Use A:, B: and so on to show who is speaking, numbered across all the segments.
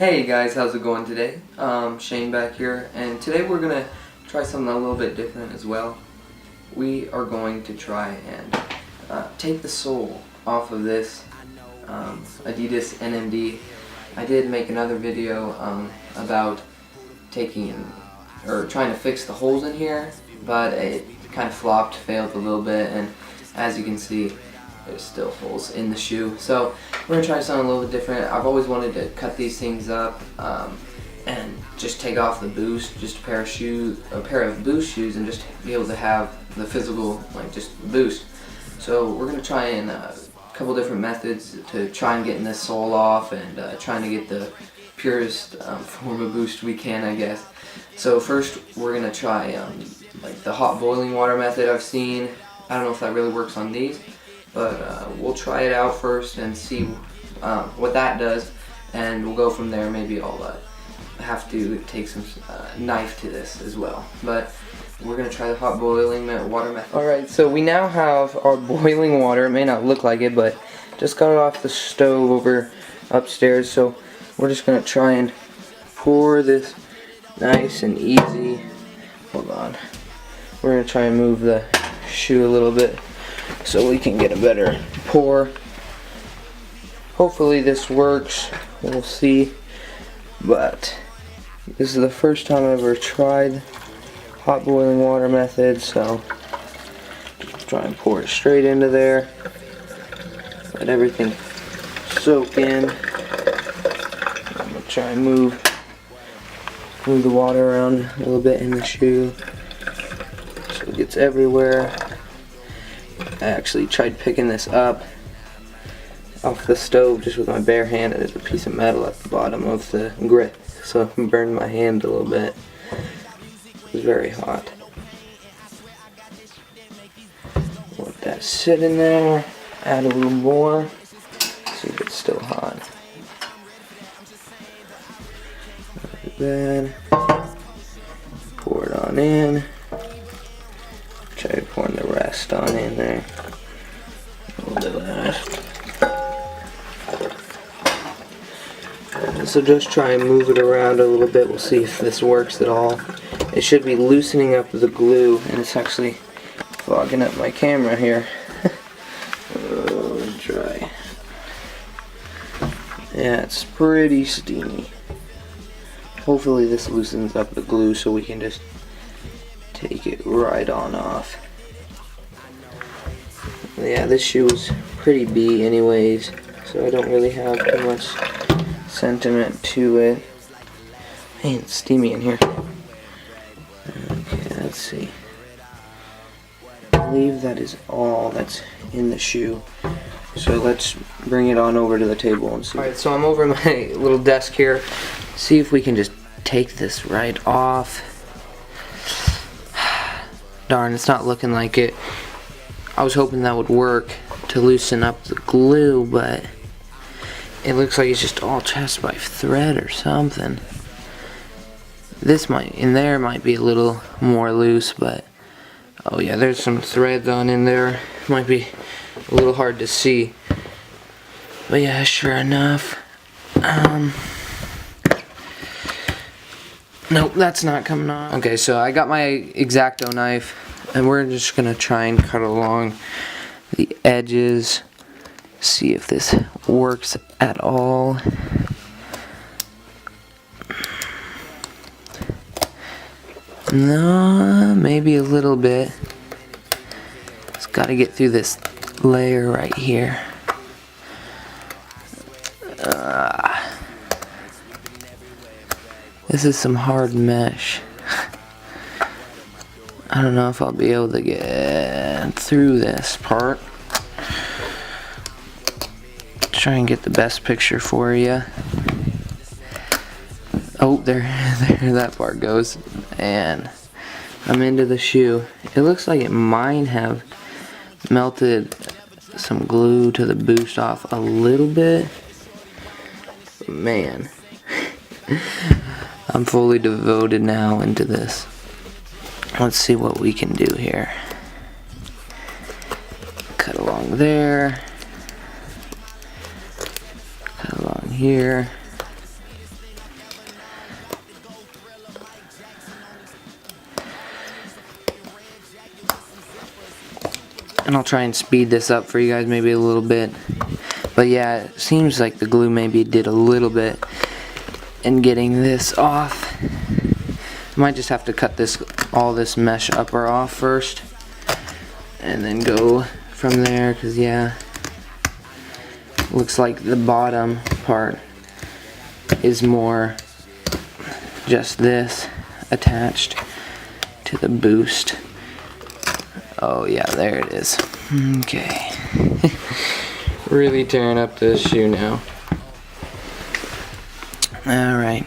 A: Hey guys, how's it going today? Shane back here, and today we're gonna try something a little bit different as well. We are going to try and take the sole off of this Adidas NMD. I did make another video about trying to fix the holes in here, but it kind of flopped, failed a little bit, and as you can see, there's still holes in the shoe. So we're gonna try something a little bit different. I've always wanted to cut these things up and just take off the boost, just a pair of boost shoes, and just be able to have the physical, like, just boost. So we're gonna try and a couple different methods to try and getting this sole off and trying to get the purest form of boost we can, I guess. So first we're gonna try like the hot boiling water method I've seen. I don't know if that really works on these, but we'll try it out first and see what that does, and we'll go from there. Maybe I'll have to take some knife to this as well, but we're gonna try the hot boiling water method. Alright, so we now have our boiling water. It may not look like it, but just got it off the stove over upstairs, so we're just gonna try and pour this nice and easy. Hold on. We're gonna try and move the shoe a little bit so we can get a better pour. Hopefully this works, we'll see, but this is the first time I've ever tried hot boiling water method, so just try and pour it straight into there, let everything soak in. I'm gonna try and move the water around a little bit in the shoe so it gets everywhere. I actually tried picking this up off the stove just with my bare hand, and there's a piece of metal at the bottom of the grit, so it burned my hand a little bit. It was very hot. Let that sit in there, add a little more, see if it's still hot. Like that. Pour it on in. Try pouring the rest on in there. A little bit of that. So just try and move it around a little bit. We'll see if this works at all. It should be loosening up the glue, and it's actually fogging up my camera here. Oh, try. Yeah, it's pretty steamy. Hopefully this loosens up the glue so we can just take it right on off. Yeah, this shoe is pretty B anyways, so I don't really have too much sentiment to it. Man, it's steamy in here. Okay, let's see. I believe that is all that's in the shoe. So let's bring it on over to the table and see. Alright, so I'm over my little desk here. See if we can just take this right off. Darn, it's not looking like it. I was hoping that would work to loosen up the glue, but it looks like it's just all chest by thread or something. This might be a little more loose, but oh yeah, there's some threads on in there. Might be a little hard to see, but yeah, sure enough. Nope, that's not coming on. Okay, so I got my X-Acto knife, and we're just gonna try and cut along the edges, see if this works at all. No, maybe a little bit. It's got to get through this layer right here. This is some hard mesh. I don't know if I'll be able to get through this part. Try and get the best picture for you. Oh, there that part goes. And I'm into the shoe. It looks like it might have melted some glue to the boost off a little bit. Man. I'm fully devoted now into this. Let's see what we can do here. Cut along there. Cut along here. And I'll try and speed this up for you guys maybe a little bit. But yeah, it seems like the glue maybe did a little bit in getting this off. Might just have to cut all this mesh upper off first, and then go from there, because yeah, looks like the bottom part is more just this attached to the boost. Oh yeah, there it is. Okay. Really tearing up this shoe now. Alright.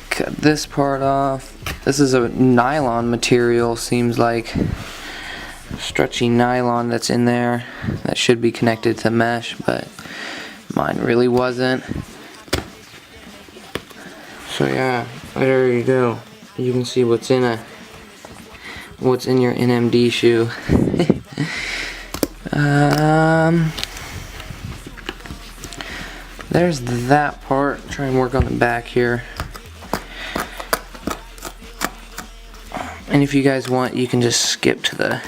A: Cut this part off. This is a nylon material, seems like. Stretchy nylon that's in there. That should be connected to mesh, but mine really wasn't. So yeah, there you go. You can see what's in your NMD shoe. There's that part. Try and work on the back here. And if you guys want, you can just skip to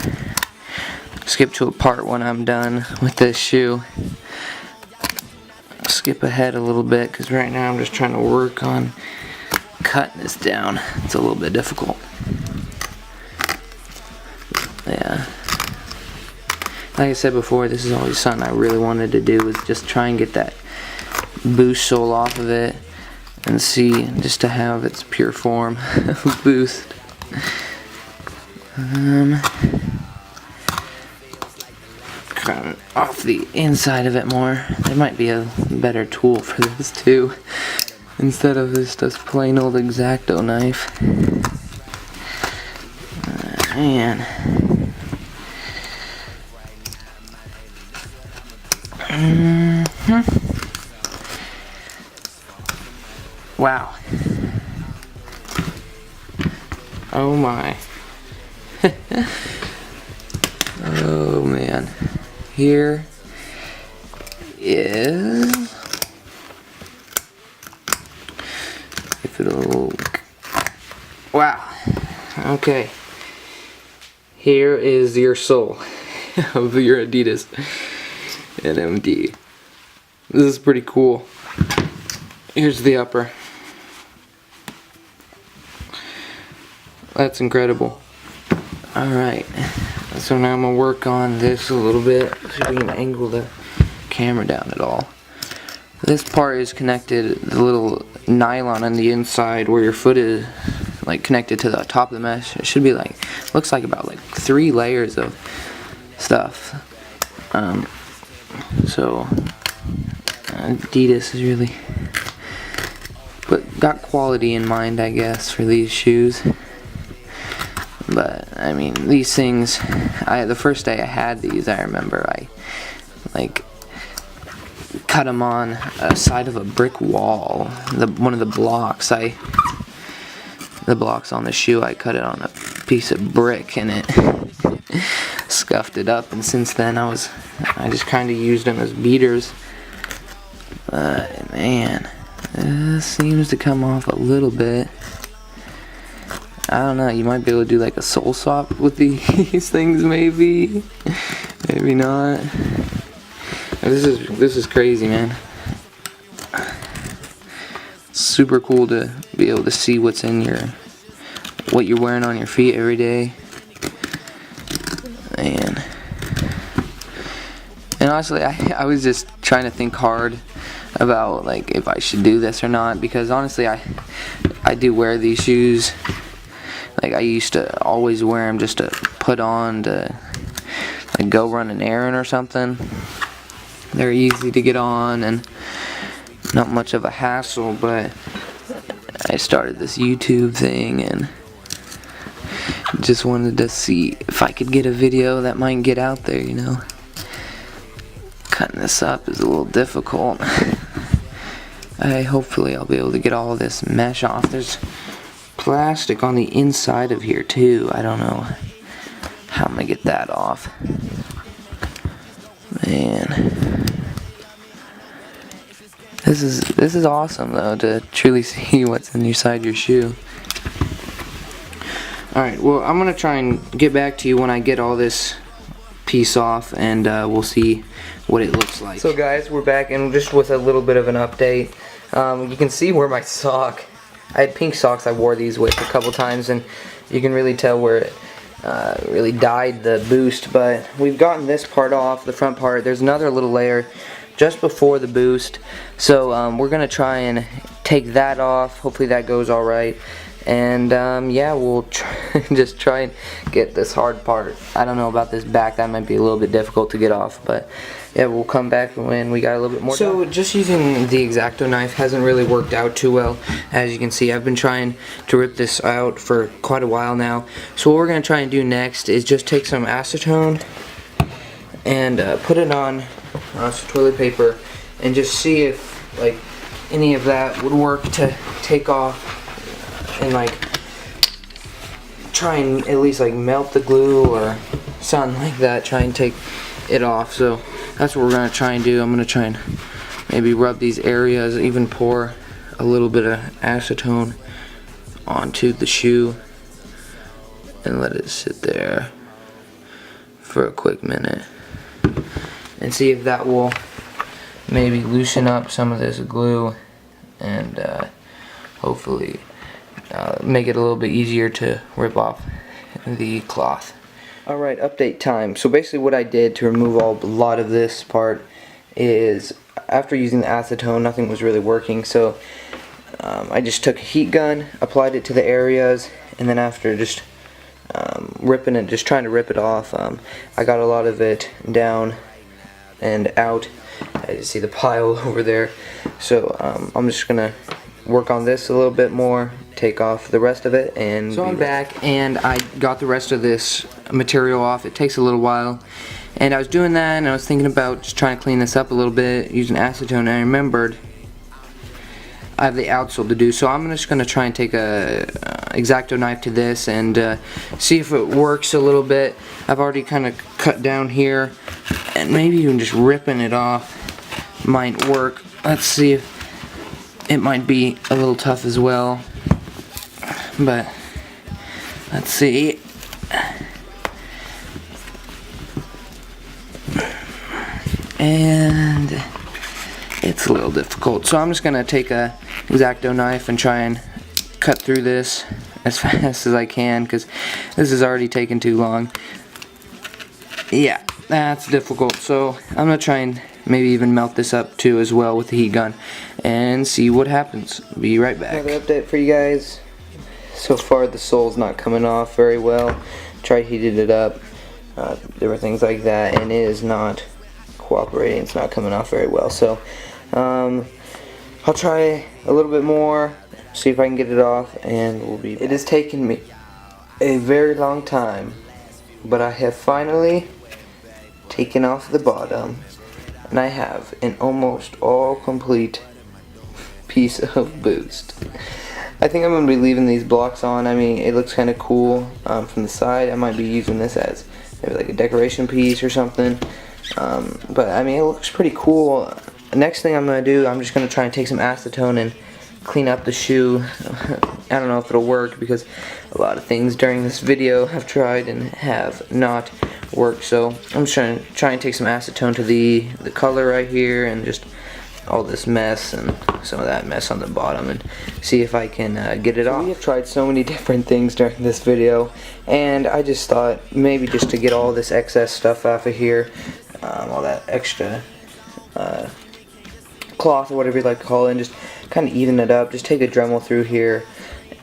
A: a part when I'm done with this shoe. Skip ahead a little bit, because right now I'm just trying to work on cutting this down. It's a little bit difficult. Yeah. Like I said before, this is always something I really wanted to do, is just try and get that boost sole off of it and see, just to have its pure form boost. Cut off the inside of it more. There might be a better tool for this too, instead of just a plain old X-Acto knife. Man. Wow. Oh my. Oh man. Here is, if it'll, wow. Okay. Here is your sole of your Adidas NMD. This is pretty cool. Here's the upper. That's incredible. Alright, so now I'm going to work on this a little bit, see if we can angle the camera down at all. This part is connected, the little nylon on the inside where your foot is like connected to the top of the mesh. It should be like, looks like about like 3 layers of stuff. So Adidas is really got quality in mind, I guess, for these shoes. But I mean, these things, the first day I had these, I remember I like cut them on a side of a brick wall. One of the blocks, the blocks on the shoe, I cut it on a piece of brick, and it scuffed it up. And since then, I just kind of used them as beaters. But man, this seems to come off a little bit. I don't know, you might be able to do like a sole swap with these things, maybe. Maybe not. This is crazy, man. Super cool to be able to see what you're wearing on your feet every day. Man. And honestly, I was just trying to think hard about like if I should do this or not, because honestly I do wear these shoes. Like I used to always wear them just to put on to like go run an errand or something. They're easy to get on and not much of a hassle, but I started this YouTube thing and just wanted to see if I could get a video that might get out there, you know. Cutting this up is a little difficult. Hopefully I'll be able to get all of this mesh off. There's plastic on the inside of here too. I don't know how I'm gonna get that off. Man, this is awesome though, to truly see what's inside your shoe. Alright, well, I'm going to try and get back to you when I get all this piece off, and we'll see what it looks like. So guys, we're back, and just with a little bit of an update. You can see where my sock, I had pink socks I wore these with a couple times, and you can really tell where it really dyed the boost, but we've gotten this part off, the front part. There's another little layer just before the boost, so we're going to try and take that off. Hopefully that goes alright. And yeah, we'll just try and get this hard part. I don't know about this back, that might be a little bit difficult to get off, but yeah, we'll come back when we got a little bit more so done. Just using the X-Acto knife hasn't really worked out too well. As you can see, I've been trying to rip this out for quite a while now. So what we're going to try and do next is just take some acetone and put it on some toilet paper and just see if like any of that would work to take off, and like try and at least like melt the glue or something like that, try and take it off. So that's what we're going to try and do. I'm going to try and maybe rub these areas, even pour a little bit of acetone onto the shoe and let it sit there for a quick minute and see if that will maybe loosen up some of this glue and hopefully make it a little bit easier to rip off the cloth. Alright, update time. So basically what I did to remove a lot of this part is, after using the acetone, nothing was really working, so I just took a heat gun, applied it to the areas, and then after just ripping it, just trying to rip it off, I got a lot of it down and out. You see the pile over there, so I'm just gonna work on this a little bit more, take off the rest of it, and so I'm back and I got the rest of this material off. It takes a little while, and I was doing that and I was thinking about just trying to clean this up a little bit using acetone, and I remembered I have the outsole to do, so I'm just going to try and take a X-Acto knife to this and see if it works a little bit. I've already kind of cut down here, and maybe even just ripping it off might work. Let's see if it might be a little tough as well, but let's see. And it's a little difficult, so I'm just gonna take a X-Acto knife and try and cut through this as fast as I can, because this is already taking too long. Yeah, that's difficult, so I'm gonna try and maybe even melt this up too as well with the heat gun and see what happens. Be right back. Another update for you guys. So far the sole's not coming off very well. Tried heated it up, there were things like that, and it is not cooperating. It's not coming off very well, so I'll try a little bit more, see if I can get it off, and we'll be back. It has taken me a very long time, but I have finally taken off the bottom, and I have an almost all complete piece of boost. I think I'm going to be leaving these blocks on. I mean, it looks kind of cool from the side. I might be using this as maybe like a decoration piece or something, but I mean, it looks pretty cool. Next thing I'm going to do, I'm just going to try and take some acetone and clean up the shoe. I don't know if it'll work, because a lot of things during this video I've tried and have not worked, so I'm just trying to take some acetone to the color right here, and just all this mess and some of that mess on the bottom, and see if I can get it off. We have tried so many different things during this video, and I just thought maybe just to get all this excess stuff off of here, all that extra cloth or whatever you like to call it, and just kind of even it up, just take a Dremel through here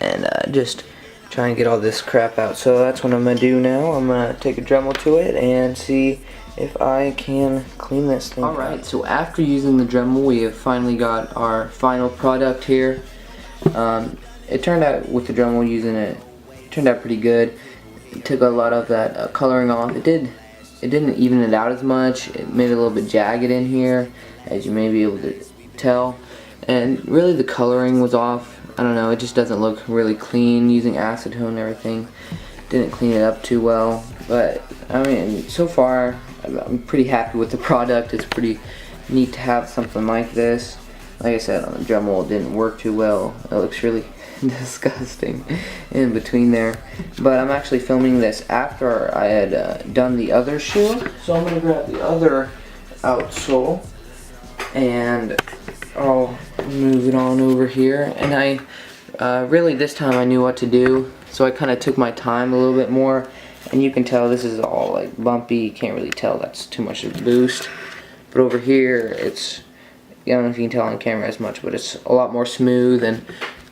A: and just try and get all this crap out. So that's what I'm going to do now. I'm going to take a Dremel to it and see if I can clean this thing. Alright, so after using the Dremel, we have finally got our final product here. It turned out, with the Dremel using it, turned out pretty good. It took a lot of that coloring off. It didn't even it out as much. It made it a little bit jagged in here, as you may be able to tell. And really the coloring was off. I don't know, it just doesn't look really clean using acetone and everything. Didn't clean it up too well. But, I mean, so far, I'm pretty happy with the product. It's pretty neat to have something like this. like I said, on the Dremel, it didn't work too well. It looks really disgusting in between there. But I'm actually filming this after I had done the other shoe. So I'm going to grab the other outsole and I'll move it on over here. And I really this time I knew what to do, so I kind of took my time a little bit more. And you can tell this is all like bumpy. You can't really tell that's too much of a boost. But over here, it's, I don't know if you can tell on camera as much, but it's a lot more smooth and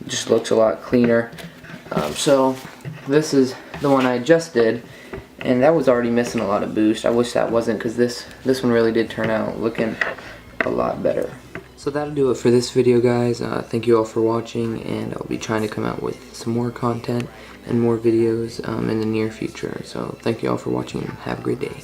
A: just looks a lot cleaner. So this is the one I just did, and that was already missing a lot of boost. I wish that wasn't, because this one really did turn out looking a lot better. So that'll do it for this video, guys. Thank you all for watching, and I'll be trying to come out with some more content and more videos in the near future. So thank you all for watching, and have a great day.